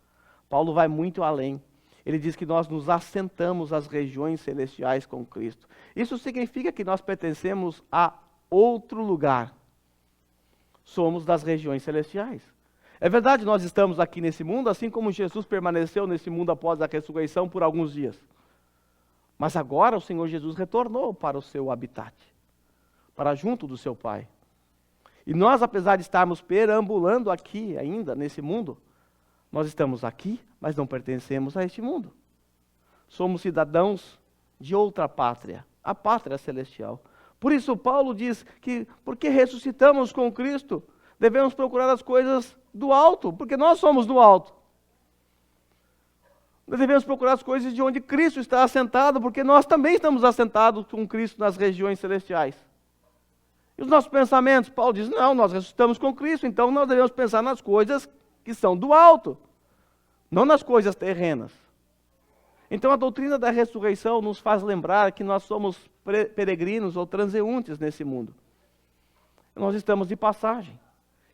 Paulo vai muito além. Ele diz que nós nos assentamos às regiões celestiais com Cristo. Isso significa que nós pertencemos a outro lugar. Somos das regiões celestiais. É verdade, nós estamos aqui nesse mundo, assim como Jesus permaneceu nesse mundo após a ressurreição por alguns dias. Mas agora o Senhor Jesus retornou para o seu habitat, para junto do seu Pai. E nós, apesar de estarmos perambulando aqui ainda nesse mundo, nós estamos aqui, mas não pertencemos a este mundo. Somos cidadãos de outra pátria, a pátria celestial. Por isso Paulo diz que, porque ressuscitamos com Cristo, devemos procurar as coisas do alto, porque nós somos do alto. Nós devemos procurar as coisas de onde Cristo está assentado, porque nós também estamos assentados com Cristo nas regiões celestiais. E os nossos pensamentos, Paulo diz, não, nós ressuscitamos com Cristo, então nós devemos pensar nas coisas que são do alto, não nas coisas terrenas. Então a doutrina da ressurreição nos faz lembrar que nós somos peregrinos ou transeuntes nesse mundo. Nós estamos de passagem,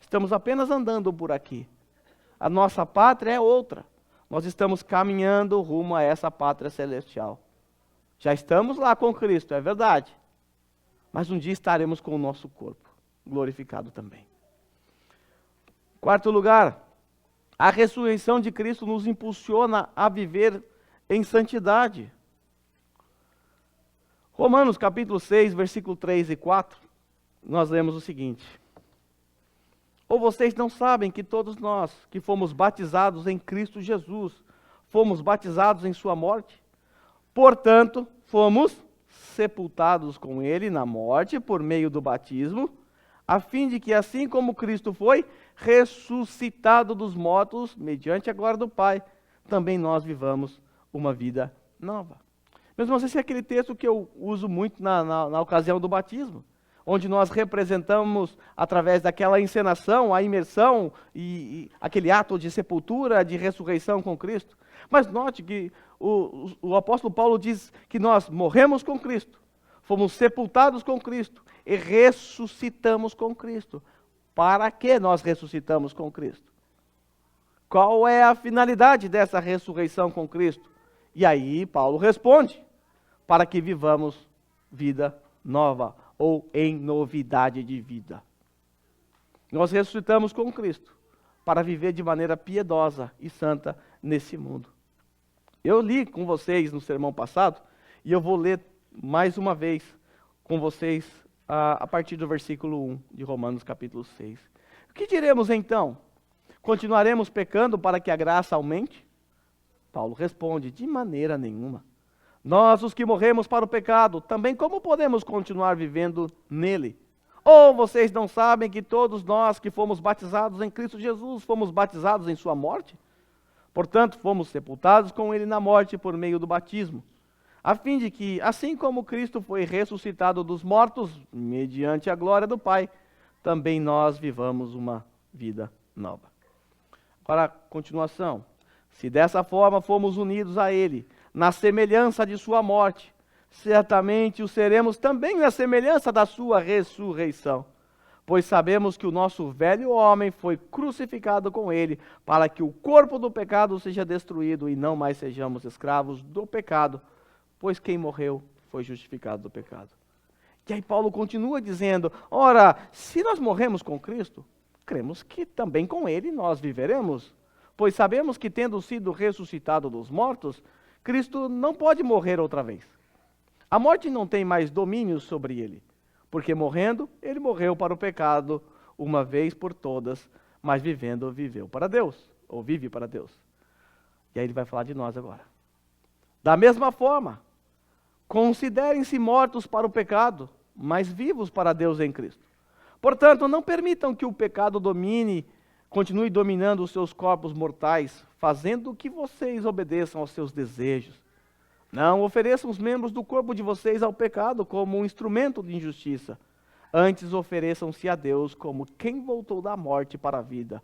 estamos apenas andando por aqui. A nossa pátria é outra, nós estamos caminhando rumo a essa pátria celestial. Já estamos lá com Cristo, é verdade, mas um dia estaremos com o nosso corpo glorificado também. Quarto lugar, a ressurreição de Cristo nos impulsiona a viver em santidade. Romanos capítulo 6, versículo 3 e 4, nós lemos o seguinte: ou vocês não sabem que todos nós que fomos batizados em Cristo Jesus, fomos batizados em sua morte? Portanto, fomos sepultados com ele na morte por meio do batismo, a fim de que assim como Cristo foi ressuscitado dos mortos, mediante a glória do Pai, também nós vivamos uma vida nova. Meus irmãos, esse é aquele texto que eu uso muito na ocasião do batismo, onde nós representamos, através daquela encenação, a imersão e aquele ato de sepultura, de ressurreição com Cristo. Mas note que o apóstolo Paulo diz que nós morremos com Cristo, fomos sepultados com Cristo e ressuscitamos com Cristo. Para que nós ressuscitamos com Cristo? Qual é a finalidade dessa ressurreição com Cristo? E aí Paulo responde: para que vivamos vida nova, ou em novidade de vida. Nós ressuscitamos com Cristo para viver de maneira piedosa e santa nesse mundo. Eu li com vocês no sermão passado, e eu vou ler mais uma vez com vocês a partir do versículo 1 de Romanos capítulo 6. O que diremos então? Continuaremos pecando para que a graça aumente? Paulo responde: de maneira nenhuma. Nós, os que morremos para o pecado, também como podemos continuar vivendo nele? Ou vocês não sabem que todos nós que fomos batizados em Cristo Jesus, fomos batizados em sua morte? Portanto, fomos sepultados com ele na morte por meio do batismo, a fim de que, assim como Cristo foi ressuscitado dos mortos, mediante a glória do Pai, também nós vivamos uma vida nova. Para a continuação, se dessa forma fomos unidos a ele, na semelhança de sua morte, certamente o seremos também na semelhança da sua ressurreição. Pois sabemos que o nosso velho homem foi crucificado com ele, para que o corpo do pecado seja destruído e não mais sejamos escravos do pecado, pois quem morreu foi justificado do pecado. E aí Paulo continua dizendo: ora, se nós morremos com Cristo, cremos que também com ele nós viveremos, pois sabemos que tendo sido ressuscitado dos mortos, Cristo não pode morrer outra vez. A morte não tem mais domínio sobre ele, porque morrendo, ele morreu para o pecado uma vez por todas, mas vivendo, viveu para Deus, ou vive para Deus. E aí ele vai falar de nós agora. Da mesma forma, considerem-se mortos para o pecado, mas vivos para Deus em Cristo. Portanto, não permitam que o pecado continue dominando os seus corpos mortais, fazendo que vocês obedeçam aos seus desejos. Não ofereçam os membros do corpo de vocês ao pecado como um instrumento de injustiça. Antes ofereçam-se a Deus como quem voltou da morte para a vida.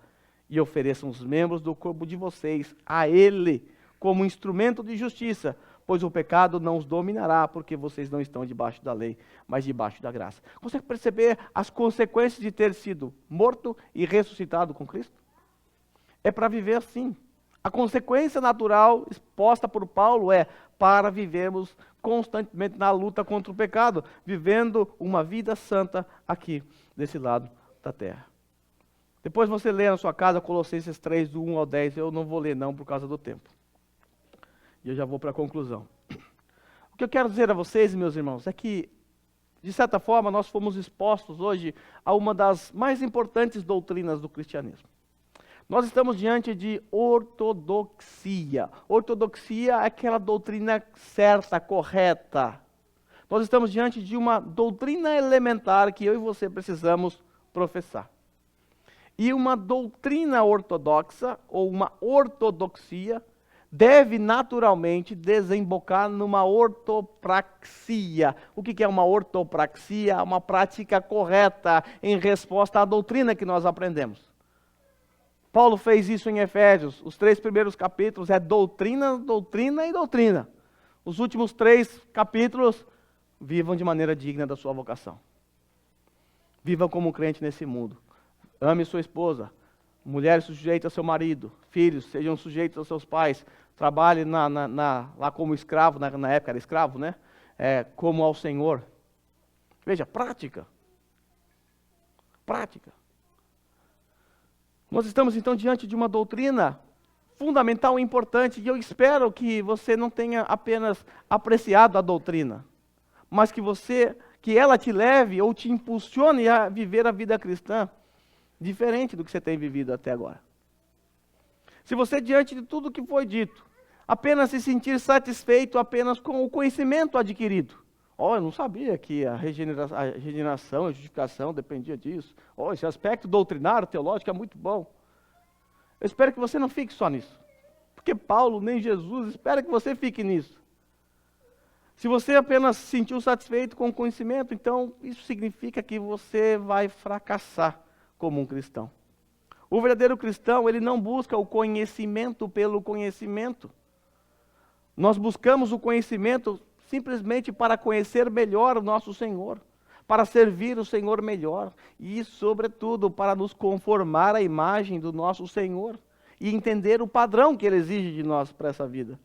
E ofereçam os membros do corpo de vocês a Ele como instrumento de justiça, pois o pecado não os dominará, porque vocês não estão debaixo da lei, mas debaixo da graça. Consegue perceber as consequências de ter sido morto e ressuscitado com Cristo? É para viver assim. A consequência natural exposta por Paulo é para vivermos constantemente na luta contra o pecado, vivendo uma vida santa aqui, desse lado da terra. Depois você lê na sua casa Colossenses 3, do 1 ao 10, eu não vou ler não por causa do tempo. E eu já vou para a conclusão. O que eu quero dizer a vocês, meus irmãos, é que, de certa forma, nós fomos expostos hoje a uma das mais importantes doutrinas do cristianismo. Nós estamos diante de ortodoxia. Ortodoxia é aquela doutrina certa, correta. Nós estamos diante de uma doutrina elementar que eu e você precisamos professar. E uma doutrina ortodoxa, ou uma ortodoxia, deve naturalmente desembocar numa ortopraxia. O que é uma ortopraxia? Uma prática correta em resposta à doutrina que nós aprendemos. Paulo fez isso em Efésios. Os 3 primeiros capítulos é doutrina, doutrina e doutrina. Os últimos 3 capítulos, vivam de maneira digna da sua vocação. Vivam como crente nesse mundo. Ame sua esposa. Mulheres sujeitas ao seu marido. Filhos, sejam sujeitos aos seus pais. Trabalhe lá como escravo, na época era escravo, né? Como ao Senhor. Veja, prática. Prática. Nós estamos então diante de uma doutrina fundamental e importante, e eu espero que você não tenha apenas apreciado a doutrina, mas que ela te leve ou te impulsione a viver a vida cristã diferente do que você tem vivido até agora. Se você, diante de tudo que foi dito, apenas se sentir satisfeito apenas com o conhecimento adquirido, eu não sabia que a regeneração, a justificação dependia disso. Esse aspecto doutrinário, teológico é muito bom. Eu espero que você não fique só nisso. Porque Paulo, nem Jesus, espera que você fique nisso. Se você apenas se sentiu satisfeito com o conhecimento, então isso significa que você vai fracassar como um cristão. O verdadeiro cristão, ele não busca o conhecimento pelo conhecimento. Nós buscamos o conhecimento simplesmente para conhecer melhor o nosso Senhor, para servir o Senhor melhor e, sobretudo, para nos conformar à imagem do nosso Senhor e entender o padrão que Ele exige de nós para essa vida.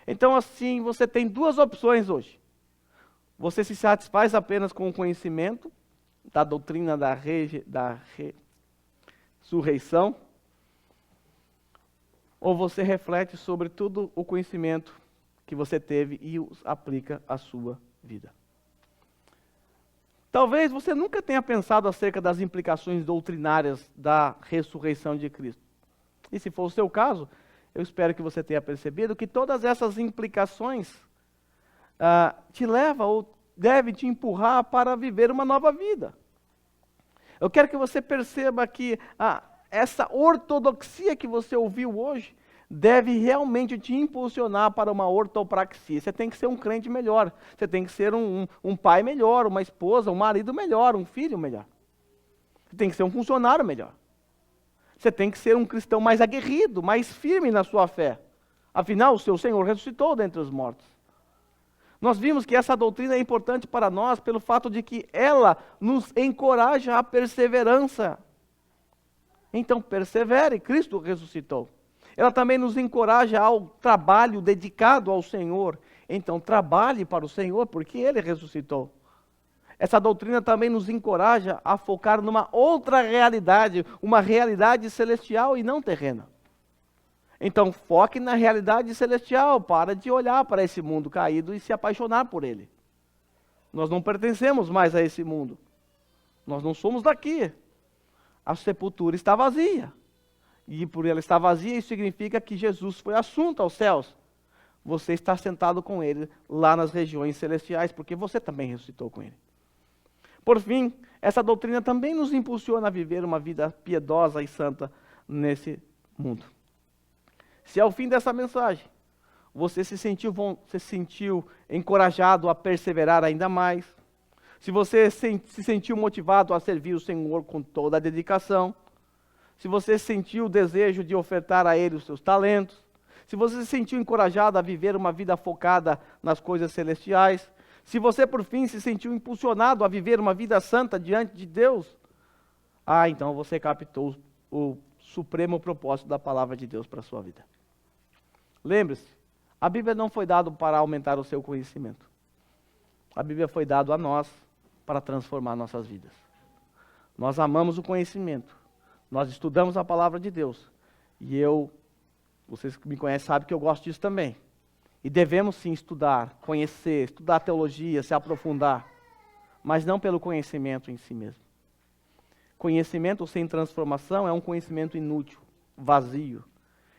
Então, assim, você tem 2 opções hoje. Você se satisfaz apenas com o conhecimento da doutrina da ressurreição, ou você reflete sobre todo o conhecimento que você teve e os aplica à sua vida. Talvez você nunca tenha pensado acerca das implicações doutrinárias da ressurreição de Cristo. E se for o seu caso, eu espero que você tenha percebido que todas essas implicações te levam ou devem te empurrar para viver uma nova vida. Eu quero que você perceba que essa ortodoxia que você ouviu hoje deve realmente te impulsionar para uma ortopraxia. Você tem que ser um crente melhor. Você tem que ser um pai melhor, uma esposa, um marido melhor, um filho melhor. Você tem que ser um funcionário melhor. Você tem que ser um cristão mais aguerrido, mais firme na sua fé. Afinal, o seu Senhor ressuscitou dentre os mortos. Nós vimos que essa doutrina é importante para nós pelo fato de que ela nos encoraja à perseverança. Então, persevere, Cristo ressuscitou. Ela também nos encoraja ao trabalho dedicado ao Senhor. Então, trabalhe para o Senhor, porque Ele ressuscitou. Essa doutrina também nos encoraja a focar numa outra realidade, uma realidade celestial e não terrena. Então foque na realidade celestial, para de olhar para esse mundo caído e se apaixonar por ele. Nós não pertencemos mais a esse mundo. Nós não somos daqui. A sepultura está vazia. E por ela estar vazia, isso significa que Jesus foi assunto aos céus. Você está sentado com ele lá nas regiões celestiais, porque você também ressuscitou com ele. Por fim, essa doutrina também nos impulsiona a viver uma vida piedosa e santa nesse mundo. Se ao fim dessa mensagem você se sentiu encorajado a perseverar ainda mais, se você se sentiu motivado a servir o Senhor com toda a dedicação, se você sentiu o desejo de ofertar a Ele os seus talentos, se você se sentiu encorajado a viver uma vida focada nas coisas celestiais, se você por fim se sentiu impulsionado a viver uma vida santa diante de Deus, então você captou o supremo propósito da palavra de Deus para a sua vida. Lembre-se, a Bíblia não foi dada para aumentar o seu conhecimento. A Bíblia foi dada a nós para transformar nossas vidas. Nós amamos o conhecimento. Nós estudamos a palavra de Deus. E vocês que me conhecem sabem que eu gosto disso também. E devemos sim estudar, conhecer, estudar teologia, se aprofundar. Mas não pelo conhecimento em si mesmo. Conhecimento sem transformação é um conhecimento inútil, vazio.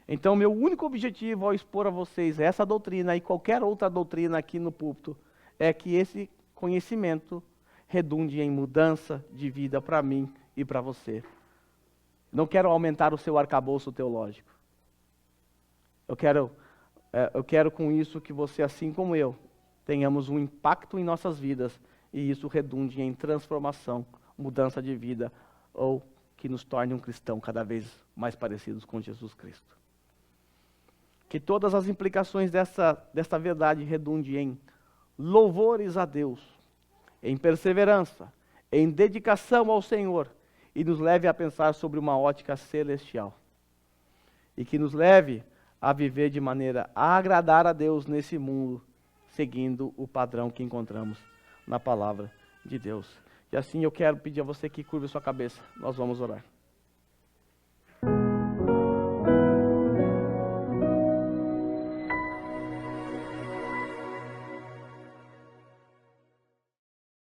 Então, meu único objetivo ao expor a vocês essa doutrina e qualquer outra doutrina aqui no púlpito é que esse conhecimento redunde em mudança de vida para mim e para você. Não quero aumentar o seu arcabouço teológico. Eu quero com isso que você, assim como eu, tenhamos um impacto em nossas vidas e isso redunde em transformação, mudança de vida ou que nos torne um cristão cada vez mais parecidos com Jesus Cristo. Que todas as implicações dessa verdade redundem em louvores a Deus, em perseverança, em dedicação ao Senhor e nos leve a pensar sobre uma ótica celestial. E que nos leve a viver de maneira a agradar a Deus nesse mundo, seguindo o padrão que encontramos na palavra de Deus. E assim eu quero pedir a você que curve sua cabeça. Nós vamos orar.